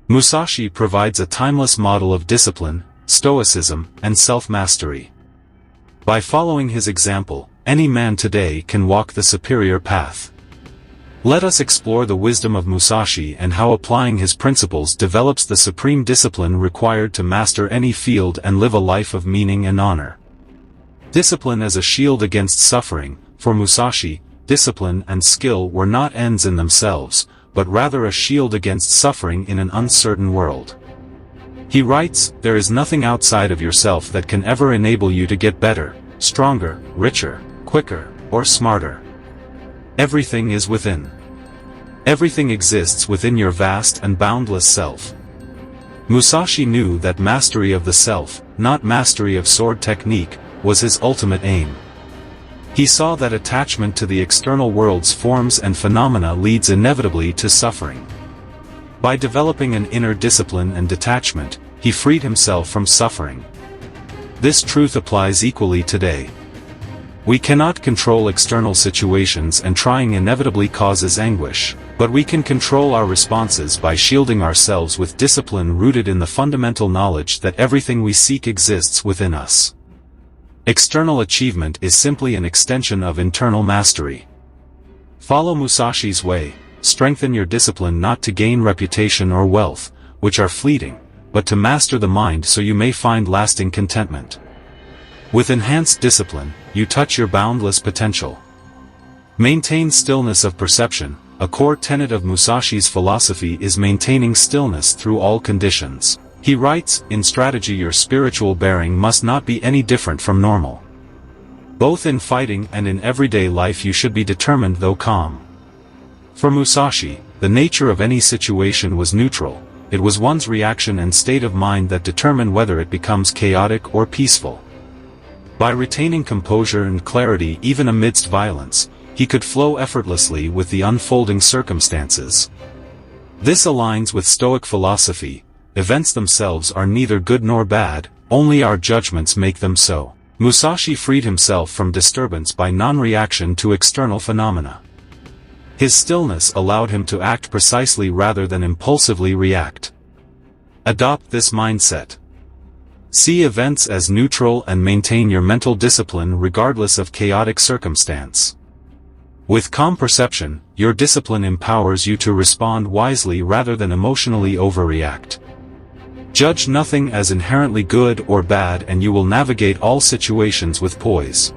Musashi provides a timeless model of discipline, stoicism, and self-mastery. By following his example, any man today can walk the superior path. Let us explore the wisdom of Musashi and how applying his principles develops the supreme discipline required to master any field and live a life of meaning and honor. Discipline as a shield against suffering. For Musashi, discipline and skill were not ends in themselves, but rather a shield against suffering in an uncertain world. He writes, "There is nothing outside of yourself that can ever enable you to get better, stronger, richer, quicker, or smarter. Everything is within. Everything exists within your vast and boundless self." Musashi knew that mastery of the self, not mastery of sword technique, was his ultimate aim. He saw that attachment to the external world's forms and phenomena leads inevitably to suffering. By developing an inner discipline and detachment, he freed himself from suffering. This truth applies equally today. We cannot control external situations, and trying inevitably causes anguish, but we can control our responses by shielding ourselves with discipline rooted in the fundamental knowledge that everything we seek exists within us. External achievement is simply an extension of internal mastery. Follow Musashi's way, strengthen your discipline not to gain reputation or wealth, which are fleeting, but to master the mind so you may find lasting contentment. With enhanced discipline, you touch your boundless potential. Maintain stillness of perception. A core tenet of Musashi's philosophy is maintaining stillness through all conditions. He writes, "In strategy your spiritual bearing must not be any different from normal. Both in fighting and in everyday life you should be determined though calm." For Musashi, the nature of any situation was neutral. It was one's reaction and state of mind that determine whether it becomes chaotic or peaceful. By retaining composure and clarity even amidst violence, he could flow effortlessly with the unfolding circumstances. This aligns with Stoic philosophy. Events themselves are neither good nor bad, only our judgments make them so. Musashi freed himself from disturbance by non-reaction to external phenomena. His stillness allowed him to act precisely rather than impulsively react. Adopt this mindset. See events as neutral and maintain your mental discipline regardless of chaotic circumstance. With calm perception, your discipline empowers you to respond wisely rather than emotionally overreact. Judge nothing as inherently good or bad and you will navigate all situations with poise.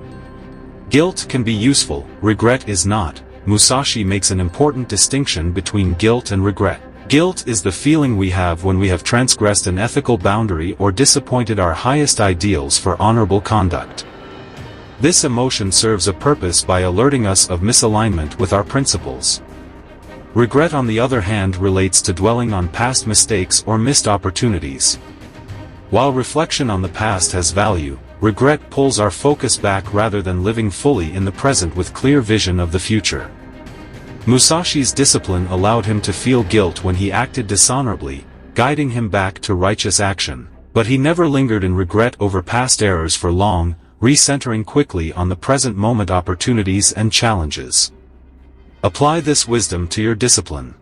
Guilt can be useful, regret is not. Musashi makes an important distinction between guilt and regret. Guilt is the feeling we have when we have transgressed an ethical boundary or disappointed our highest ideals for honorable conduct. This emotion serves a purpose by alerting us of misalignment with our principles. Regret on the other hand relates to dwelling on past mistakes or missed opportunities. While reflection on the past has value, regret pulls our focus back rather than living fully in the present with clear vision of the future. Musashi's discipline allowed him to feel guilt when he acted dishonorably, guiding him back to righteous action, but he never lingered in regret over past errors for long, recentering quickly on the present moment opportunities and challenges. Apply this wisdom to your discipline.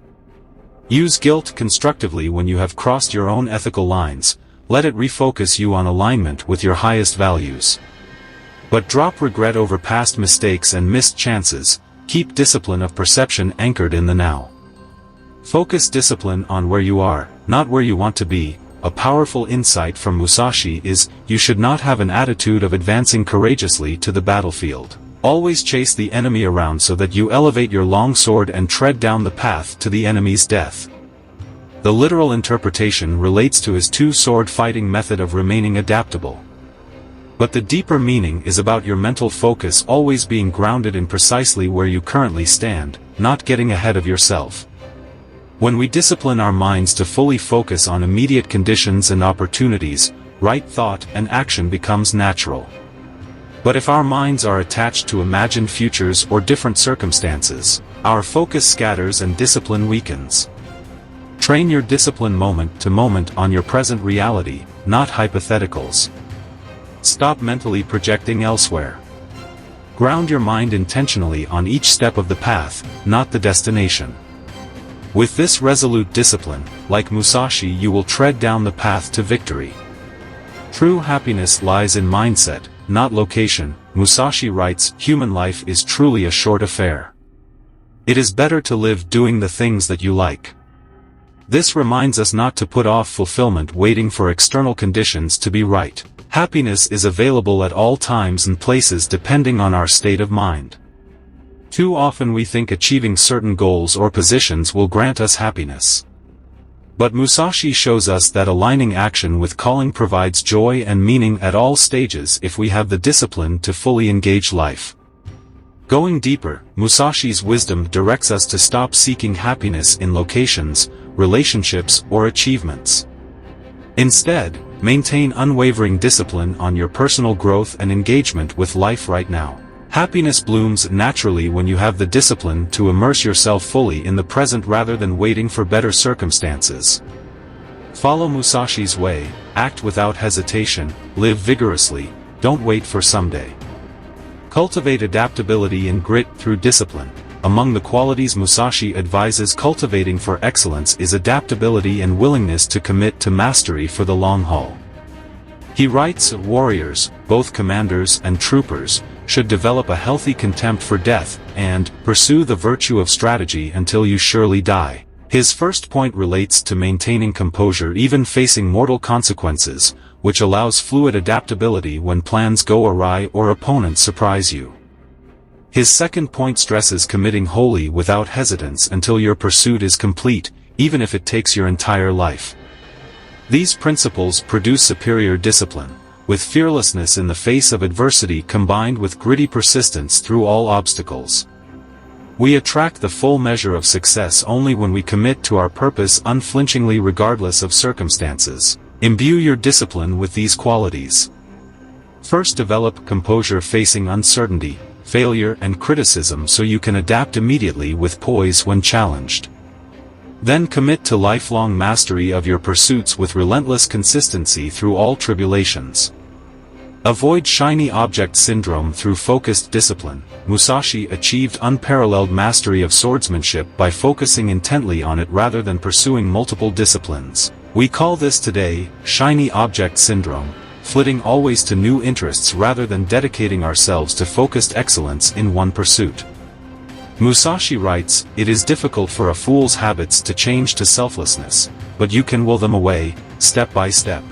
Use guilt constructively when you have crossed your own ethical lines, let it refocus you on alignment with your highest values. But drop regret over past mistakes and missed chances, keep discipline of perception anchored in the now. Focus discipline on where you are, not where you want to be. A powerful insight from Musashi is, you should not have an attitude of advancing courageously to the battlefield. Always chase the enemy around so that you elevate your long sword and tread down the path to the enemy's death. The literal interpretation relates to his two-sword fighting method of remaining adaptable. But the deeper meaning is about your mental focus always being grounded in precisely where you currently stand, not getting ahead of yourself. When we discipline our minds to fully focus on immediate conditions and opportunities, right thought and action becomes natural. But if our minds are attached to imagined futures or different circumstances, our focus scatters and discipline weakens. Train your discipline moment to moment on your present reality, not hypotheticals. Stop mentally projecting elsewhere. Ground your mind intentionally on each step of the path, not the destination. With this resolute discipline, like Musashi, you will tread down the path to victory. True happiness lies in mindset, not location. Musashi writes, human life is truly a short affair. It is better to live doing the things that you like. This reminds us not to put off fulfillment waiting for external conditions to be right. Happiness is available at all times and places depending on our state of mind. Too often we think achieving certain goals or positions will grant us happiness. But Musashi shows us that aligning action with calling provides joy and meaning at all stages if we have the discipline to fully engage life. Going deeper, Musashi's wisdom directs us to stop seeking happiness in locations, relationships, or achievements. Instead, maintain unwavering discipline on your personal growth and engagement with life right now. Happiness blooms naturally when you have the discipline to immerse yourself fully in the present rather than waiting for better circumstances. Follow Musashi's way, act without hesitation, live vigorously, don't wait for someday. Cultivate adaptability and grit through discipline. Among the qualities Musashi advises cultivating for excellence is adaptability and willingness to commit to mastery for the long haul. He writes, warriors, both commanders and troopers, should develop a healthy contempt for death, and pursue the virtue of strategy until you surely die. His first point relates to maintaining composure even facing mortal consequences, which allows fluid adaptability when plans go awry or opponents surprise you. His second point stresses committing wholly without hesitance until your pursuit is complete, even if it takes your entire life. These principles produce superior discipline, with fearlessness in the face of adversity combined with gritty persistence through all obstacles. We attract the full measure of success only when we commit to our purpose unflinchingly regardless of circumstances. Imbue your discipline with these qualities. First, develop composure facing uncertainty, failure, and criticism so you can adapt immediately with poise when challenged. Then commit to lifelong mastery of your pursuits with relentless consistency through all tribulations. Avoid shiny object syndrome through focused discipline. Musashi achieved unparalleled mastery of swordsmanship by focusing intently on it rather than pursuing multiple disciplines. We call this today, shiny object syndrome, flitting always to new interests rather than dedicating ourselves to focused excellence in one pursuit. Musashi writes, it is difficult for a fool's habits to change to selflessness, but you can will them away, step by step.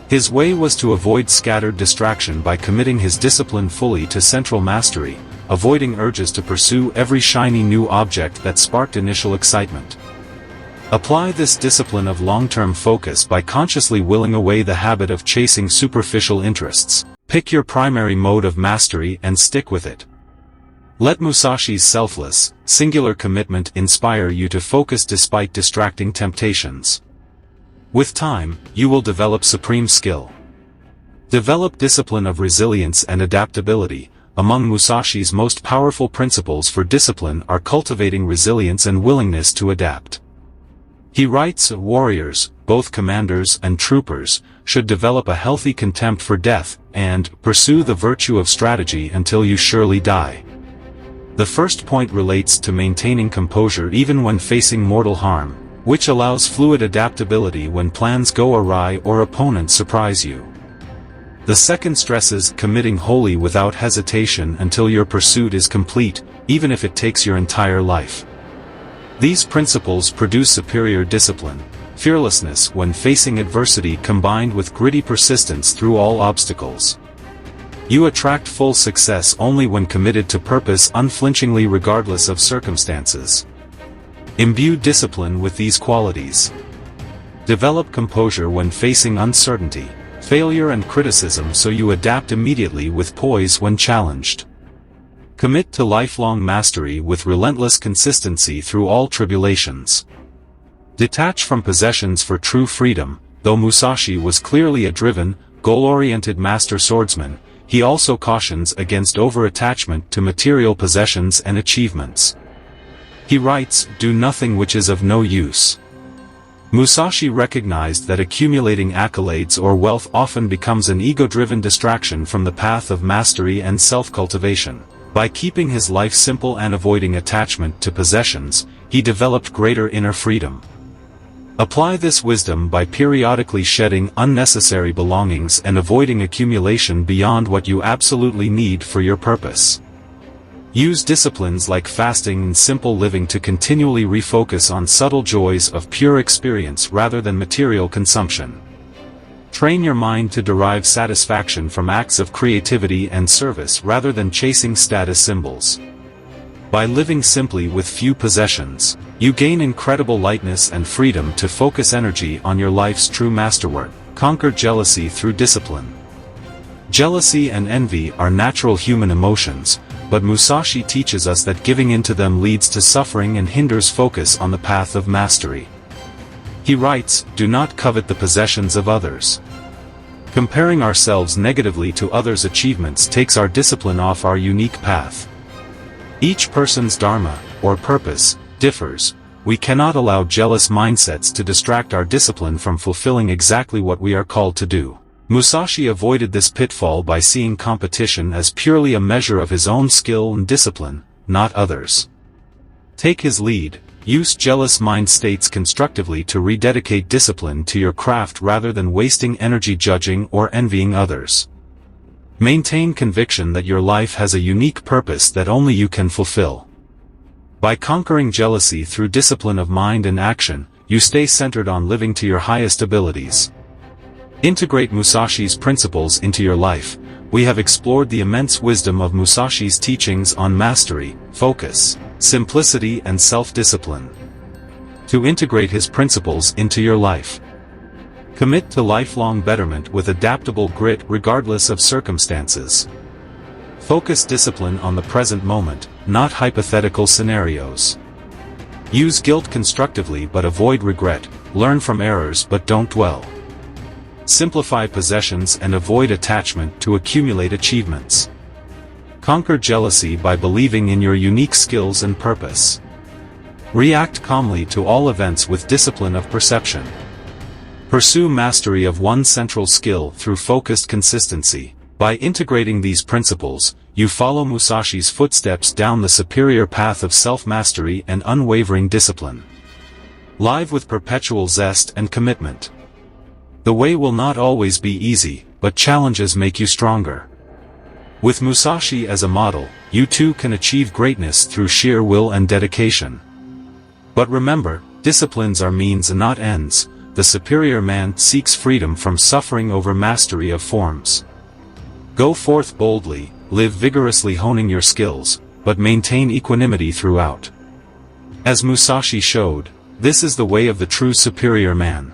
His way was to avoid scattered distraction by committing his discipline fully to central mastery, avoiding urges to pursue every shiny new object that sparked initial excitement. Apply this discipline of long-term focus by consciously willing away the habit of chasing superficial interests. Pick your primary mode of mastery and stick with it. Let Musashi's selfless, singular commitment inspire you to focus despite distracting temptations. With time, you will develop supreme skill. Develop discipline of resilience and adaptability. Among Musashi's most powerful principles for discipline are cultivating resilience and willingness to adapt. He writes, warriors, both commanders and troopers, should develop a healthy contempt for death, and pursue the virtue of strategy until you surely die. The first point relates to maintaining composure even when facing mortal harm, which allows fluid adaptability when plans go awry or opponents surprise you. The second stresses committing wholly without hesitation until your pursuit is complete, even if it takes your entire life. These principles produce superior discipline, fearlessness when facing adversity combined with gritty persistence through all obstacles. You attract full success only when committed to purpose unflinchingly regardless of circumstances. Imbue discipline with these qualities. Develop composure when facing uncertainty, failure and criticism so you adapt immediately with poise when challenged. Commit to lifelong mastery with relentless consistency through all tribulations. Detach from possessions for true freedom. Though Musashi was clearly a driven, goal-oriented master swordsman, he also cautions against over-attachment to material possessions and achievements. He writes, do nothing which is of no use. Musashi recognized that accumulating accolades or wealth often becomes an ego-driven distraction from the path of mastery and self-cultivation. By keeping his life simple and avoiding attachment to possessions, he developed greater inner freedom. Apply this wisdom by periodically shedding unnecessary belongings and avoiding accumulation beyond what you absolutely need for your purpose. Use disciplines like fasting and simple living to continually refocus on subtle joys of pure experience rather than material consumption. Train your mind to derive satisfaction from acts of creativity and service rather than chasing status symbols. By living simply with few possessions, you gain incredible lightness and freedom to focus energy on your life's true masterwork. Conquer jealousy through discipline. Jealousy and envy are natural human emotions, but Musashi teaches us that giving in to them leads to suffering and hinders focus on the path of mastery. He writes, "Do not covet the possessions of others." Comparing ourselves negatively to others' achievements takes our discipline off our unique path. Each person's dharma, or purpose, differs. We cannot allow jealous mindsets to distract our discipline from fulfilling exactly what we are called to do. Musashi avoided this pitfall by seeing competition as purely a measure of his own skill and discipline, not others. Take his lead. Use jealous mind states constructively to rededicate discipline to your craft rather than wasting energy judging or envying others. Maintain conviction that your life has a unique purpose that only you can fulfill. By conquering jealousy through discipline of mind and action, you stay centered on living to your highest abilities. Integrate Musashi's principles into your life. We have explored the immense wisdom of Musashi's teachings on mastery, focus, simplicity and self-discipline. To integrate his principles into your life. Commit to lifelong betterment with adaptable grit regardless of circumstances. Focus discipline on the present moment, not hypothetical scenarios. Use guilt constructively but avoid regret, learn from errors but don't dwell. Simplify possessions and avoid attachment to accumulate achievements. Conquer jealousy by believing in your unique skills and purpose. React calmly to all events with discipline of perception. Pursue mastery of one central skill through focused consistency. By integrating these principles, you follow Musashi's footsteps down the superior path of self-mastery and unwavering discipline. Live with perpetual zest and commitment. The way will not always be easy, but challenges make you stronger. With Musashi as a model, you too can achieve greatness through sheer will and dedication. But remember, disciplines are means and not ends. The superior man seeks freedom from suffering over mastery of forms. Go forth boldly, live vigorously honing your skills, but maintain equanimity throughout. As Musashi showed, this is the way of the true superior man.